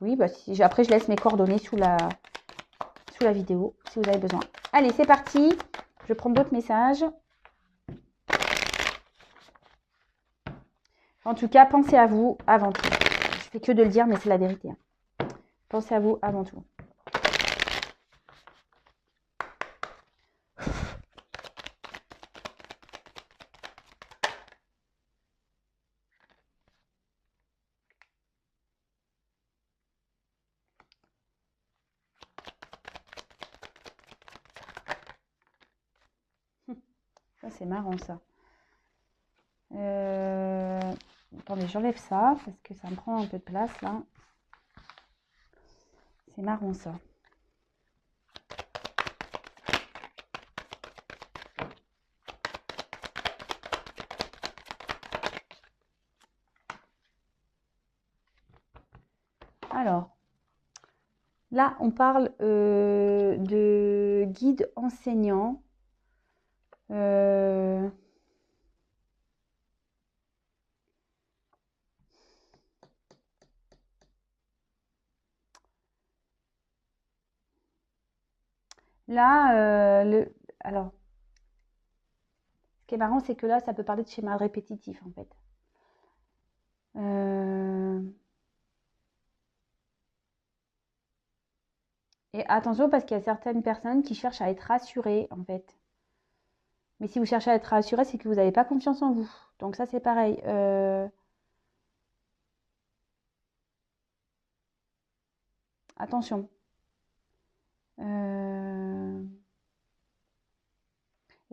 Oui, bah, après, je laisse mes coordonnées sous la vidéo si vous avez besoin. Allez, c'est parti. Je prends d'autres messages. En tout cas, pensez à vous avant tout. Je fais que de le dire, mais c'est la vérité. Hein. Pensez à vous avant tout. Ça, c'est marrant, ça. Attendez, j'enlève ça parce que ça me prend un peu de place, là. C'est marrant, ça. Alors, là, on parle de guide enseignant. Là, alors, ce qui est marrant, c'est que là, ça peut parler de schéma répétitif, en fait. Et attention, parce qu'il y a certaines personnes qui cherchent à être rassurées, en fait. Mais si vous cherchez à être rassuré, c'est que vous n'avez pas confiance en vous. Donc ça, c'est pareil. Attention.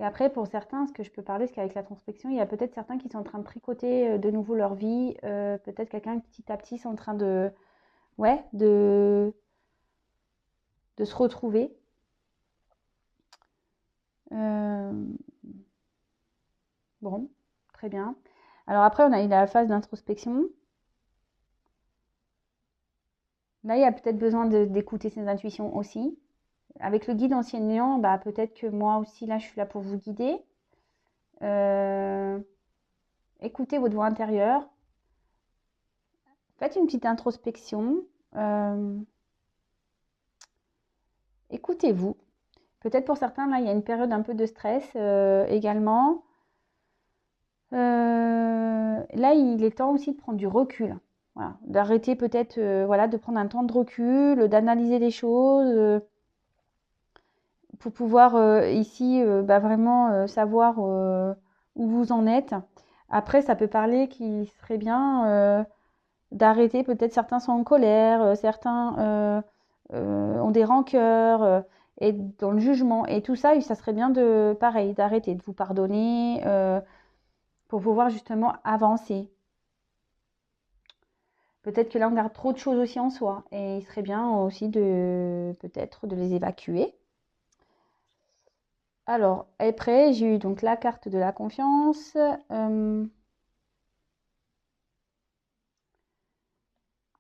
Et après, pour certains, ce que je peux parler, c'est qu'avec la prospection, il y a peut-être certains qui sont en train de tricoter de nouveau leur vie. Peut-être quelqu'un petit à petit sont en train de, ouais, de se retrouver. Bon, très bien. Alors après, on a eu la phase d'introspection. Là, il y a peut-être besoin d'écouter ses intuitions aussi. Avec le guide enseignant, bah, peut-être que moi aussi, là, je suis là pour vous guider. Écoutez votre voix intérieure. Faites une petite introspection. Écoutez-vous. Peut-être pour certains, là, il y a une période un peu de stress également. Là, il est temps aussi de prendre du recul. Voilà. D'arrêter peut-être voilà, de prendre un temps de recul, d'analyser les choses pour pouvoir ici bah, vraiment savoir où vous en êtes. Après, ça peut parler qu'il serait bien d'arrêter. Peut-être certains sont en colère, certains ont des rancœurs et dans le jugement. Et tout ça, ça serait bien de, pareil, d'arrêter, de vous pardonner pour pouvoir justement avancer. Peut-être que là, on garde trop de choses aussi en soi. Et il serait bien aussi de peut-être de les évacuer. Alors, après, j'ai eu donc la carte de la confiance.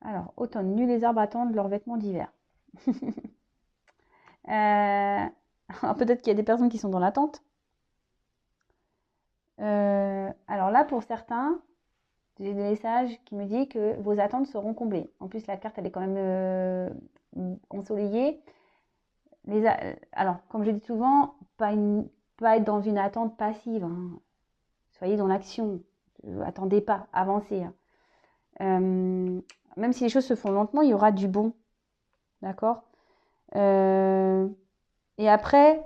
Alors, automne, nu les arbres attendent leurs vêtements d'hiver. Peut-être qu'il y a des personnes qui sont dans l'attente. Alors là, pour certains, j'ai des messages qui me disent que vos attentes seront comblées. En plus, la carte, elle est quand même ensoleillée. Alors, comme je dis souvent, pas être dans une attente passive. Hein. Soyez dans l'action. Attendez pas, avancez. Hein. Même si les choses se font lentement, il y aura du bon. D'accord Et après,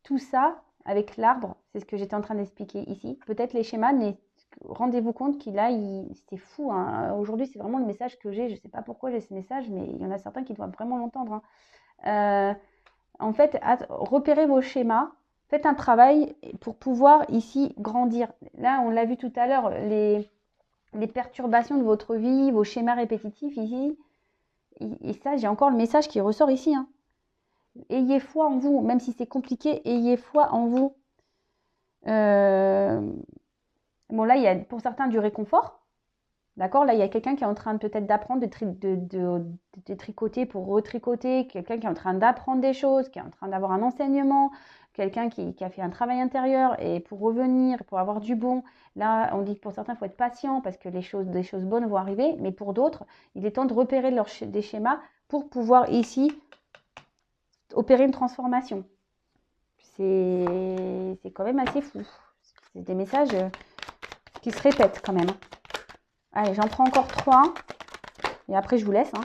tout ça, avec l'arbre, c'est ce que j'étais en train d'expliquer ici. Peut-être les schémas, mais rendez-vous compte qu'il a, c'est fou. Hein. Aujourd'hui, c'est vraiment le message que j'ai. Je ne sais pas pourquoi j'ai ce message, mais il y en a certains qui doivent vraiment l'entendre. Hein. En fait, repérez vos schémas. Faites un travail pour pouvoir ici grandir. Là, on l'a vu tout à l'heure, les perturbations de votre vie, vos schémas répétitifs ici. Et ça, j'ai encore le message qui ressort ici. Hein. Ayez foi en vous, même si c'est compliqué, ayez foi en vous. Bon, là, il y a pour certains du réconfort. D'accord? Là, il y a quelqu'un qui est en train peut-être d'apprendre de tricoter pour retricoter, quelqu'un qui est en train d'apprendre des choses, qui est en train d'avoir un enseignement, quelqu'un qui a fait un travail intérieur et pour revenir, pour avoir du bon. Là, on dit que pour certains, il faut être patient parce que des choses bonnes vont arriver, mais pour d'autres, il est temps de repérer des schémas pour pouvoir ici opérer une transformation. C'est quand même assez fou. C'est des messages qui se répètent quand même. Allez, j'en prends encore 3. Et après, je vous laisse. Hein.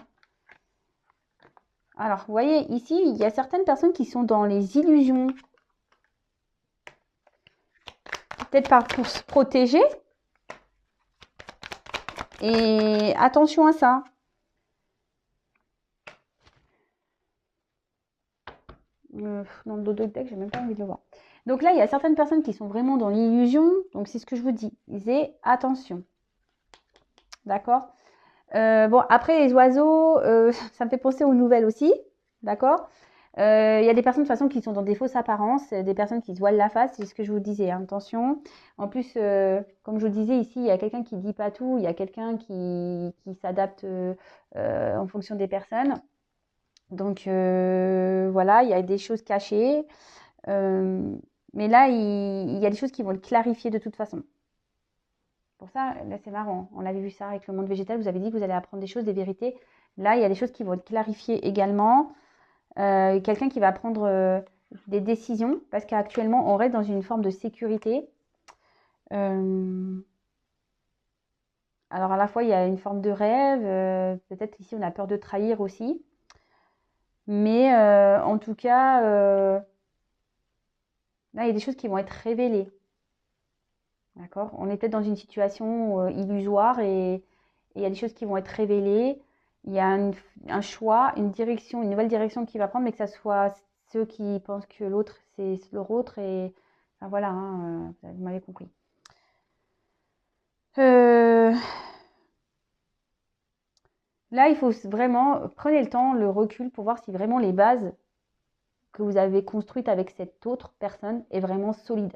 Alors, vous voyez, ici, il y a certaines personnes qui sont dans les illusions. Peut-être pour se protéger. Et attention à ça. Dans le dos de deck, j'ai même pas envie de le voir. Donc là, il y a certaines personnes qui sont vraiment dans l'illusion. Donc, c'est ce que je vous dis. Disais, attention. D'accord? Bon, après, les oiseaux, ça me fait penser aux nouvelles aussi. D'accord? Il y a des personnes de toute façon qui sont dans des fausses apparences, des personnes qui se voilent la face, c'est ce que je vous disais, hein, attention. En plus, comme je vous disais ici, il y a quelqu'un qui dit pas tout, il y a quelqu'un qui s'adapte en fonction des personnes. Donc voilà, il y a des choses cachées. Mais là, il y a des choses qui vont le clarifier de toute façon. Pour ça, là, c'est marrant. On avait vu ça avec le monde végétal. Vous avez dit que vous allez apprendre des choses, des vérités. Là, il y a des choses qui vont être clarifiées également. Quelqu'un qui va prendre des décisions parce qu'actuellement, on reste dans une forme de sécurité. Alors, à la fois, il y a une forme de rêve. Peut-être ici, on a peur de trahir aussi. Mais en tout cas, là, il y a des choses qui vont être révélées. D'accord? On est peut-être dans une situation illusoire et il y a des choses qui vont être révélées. Il y a un choix, une direction, une nouvelle direction qui va prendre, mais que ça soit ceux qui pensent que l'autre, c'est leur autre. Et enfin, voilà, hein, vous m'avez compris. Là, il faut vraiment, prenez le temps, le recul pour voir si vraiment les bases que vous avez construites avec cette autre personne est vraiment solide.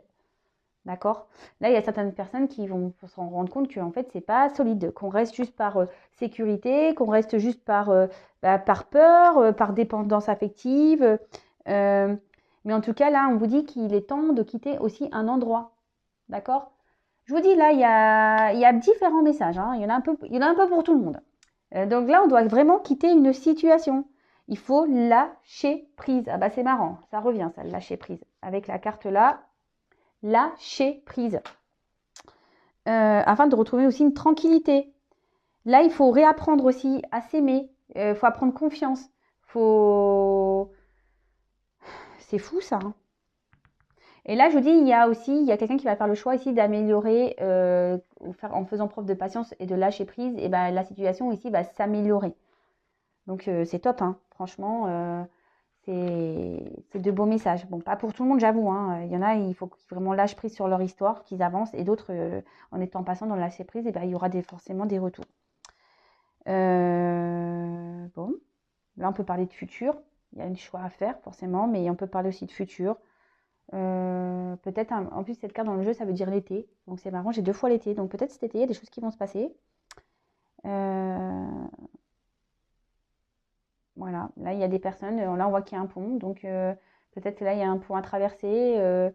D'accord? Là, il y a certaines personnes qui vont s'en rendre compte qu'en fait, c'est pas solide, qu'on reste juste par sécurité, qu'on reste juste par peur, par dépendance affective. Mais en tout cas, là, on vous dit qu'il est temps de quitter aussi un endroit. D'accord? Je vous dis, là, il y a différents messages. Hein. Il y en a un peu pour tout le monde. Donc là, on doit vraiment quitter une situation. Il faut lâcher prise. Ah bah c'est marrant, ça revient ça, lâcher prise. Avec la carte là, lâcher prise. Afin de retrouver aussi une tranquillité. Là, il faut réapprendre aussi à s'aimer. Il faut apprendre confiance. C'est fou ça. Hein. Et là, je vous dis, il y a quelqu'un qui va faire le choix ici d'améliorer, en faisant preuve de patience et de lâcher prise, et ben la situation ici va s'améliorer. Donc c'est top, hein. Franchement, c'est de beaux messages. Bon, pas pour tout le monde, j'avoue. Hein. Il y en a, il faut qu'ils vraiment lâchent prise sur leur histoire, qu'ils avancent, et d'autres, en étant patient dans le lâcher prise, et ben, il y aura forcément des retours. Bon, là on peut parler de futur. Il y a un choix à faire forcément, mais on peut parler aussi de futur. Peut-être, en plus cette carte dans le jeu, ça veut dire l'été. Donc c'est marrant, j'ai 2 fois l'été. Donc peut-être cet été, il y a des choses qui vont se passer. Voilà, là il y a des personnes, là on voit qu'il y a un pont. Donc peut-être là il y a un pont à traverser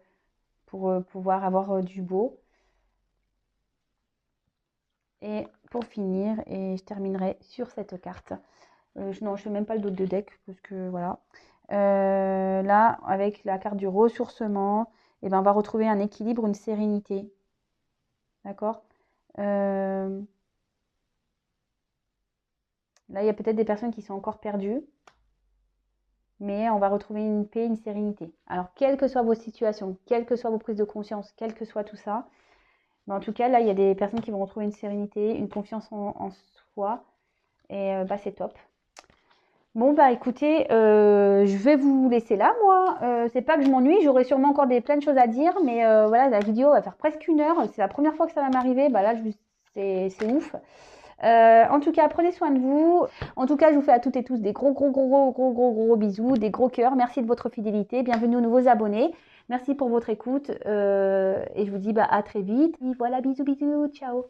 pour pouvoir avoir du beau. Et pour finir, et je terminerai sur cette carte. Non, je ne fais même pas le dos de deck parce que voilà. Là, avec la carte du ressourcement, eh ben, on va retrouver un équilibre, une sérénité. D'accord? Là, il y a peut-être des personnes qui sont encore perdues, mais on va retrouver une paix, une sérénité. Alors, quelles que soient vos situations, quelles que soient vos prises de conscience, quel que soit tout ça, mais en tout cas, là, il y a des personnes qui vont retrouver une sérénité, une confiance en soi, et bah, c'est top. Bon bah écoutez, je vais vous laisser là moi. C'est pas que je m'ennuie, j'aurai sûrement encore plein de choses à dire, mais voilà, la vidéo va faire presque 1 heure. C'est la première fois que ça va m'arriver, bah là c'est ouf. En tout cas, prenez soin de vous. En tout cas, je vous fais à toutes et tous des gros bisous, des gros cœurs. Merci de votre fidélité. Bienvenue aux nouveaux abonnés. Merci pour votre écoute. Et je vous dis bah, à très vite. Et voilà, bisous, ciao.